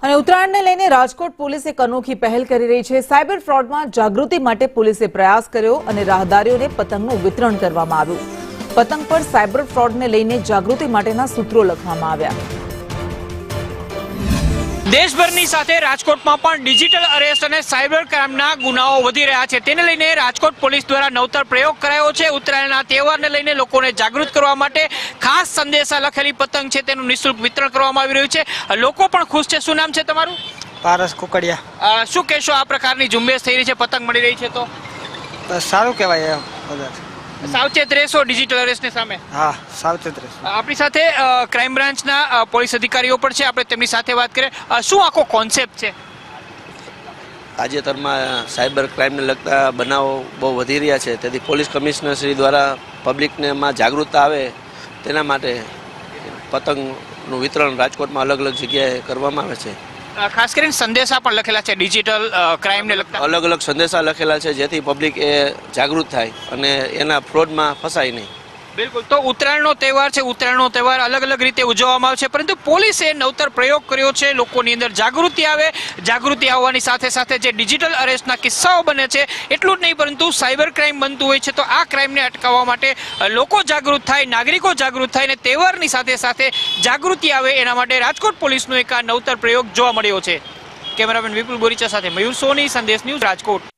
અને ઉત્તરાયણને લઈને રાજકોટ પોલીસ એક અનોખી પહેલ કરી રહી છે। સાયબર ફ્રોડમાં જાગૃતિ માટે પોલીસે પ્રયાસ કર્યો અને રાહદારીઓને પતંગનું વિતરણ કરવામાં આવ્યું। પતંગ પર સાયબર ફ્રોડને લઈને જાગૃતિ માટેના સૂત્રો લખવામાં આવ્યા। દેશભરની સાથે રાજકોટમાં પણ ડિજિટલ અરેસ્ટ અને સાયબર ક્રાઇમના ગુનાઓ વધી રહ્યા છે। તેને લઈને રાજકોટ પોલીસ દ્વારા નવતર પ્રયોગ કરાયો છે। ઉત્તરાયણના તહેવારને લઈને લોકોને જાગૃત કરવા માટે ખાસ સંદેશા લખેલી પતંગ છે તેનું નિઃશુલ્ક વિતરણ કરવામાં આવી રહ્યું છે। લોકો પણ ખુશ છે। શું નામ છે તમારું? પારસ કુકડિયા। શું કહેશો, આ પ્રકારની ઝુંબેશ થઈ રહી છે, પતંગ મળી રહી છે તો સારું કહેવાય। બધા સાવચેત રહેશો ડિજિટલ અરેસ્ટની સામે? હા, સાવચેત રહેશું। આપણી સાથે ક્રાઇમ બ્રાન્ચના પોલીસ અધિકારીઓ પણ છે, આપણે તેમની સાથે વાત કરીએ। શું આખો કોન્સેપ્ટ છે? તાજેતરમાં સાયબર ક્રાઇમને લગતા બનાવો બહુ વધી રહ્યા છે, તેથી પોલીસ કમિશનર શ્રી દ્વારા પબ્લિકનેમાં જાગૃતતા આવે તેના માટે પતંગનું વિતરણ રાજકોટમાં અલગ અલગ જગ્યાએ કરવામાં આવે છે। ખાસ કરીને સંદેશા પણ લખેલા છે ડિજિટલ ક્રાઇમને લગતા, અલગ અલગ સંદેશા લખેલા છે જેથી પબ્લિક એ જાગૃત થાય અને એના ફ્રોડમાં ફસાય નહીં। બિલકુલ। તો ઉત્તરાયણનો તહેવાર છે, ઉત્તરાયણનો તહેવાર અલગ અલગ રીતે ઉજવવામાં આવે છે, પરંતુ પોલીસે નવતર પ્રયોગ કર્યો છે લોકોની અંદર જાગૃતિ આવે। જાગૃતિ આવવાની સાથે સાથે જે ડિજિટલ અરેસ્ટના કિસ્સાઓ બને છે એટલું જ નહીં, પરંતુ સાયબર ક્રાઇમ બનતું હોય છે, તો આ ક્રાઇમને અટકાવવા માટે લોકો જાગૃત થાય, નાગરિકો જાગૃત થાય અને તહેવારની સાથે સાથે જાગૃતિ આવે એના માટે રાજકોટ પોલીસનો એક આ નવતર પ્રયોગ જોવા મળ્યો છે। કેમેરામેન વિપુલ બોરીચા સાથે મયુર સોની, સંદેશ ન્યૂઝ, રાજકોટ।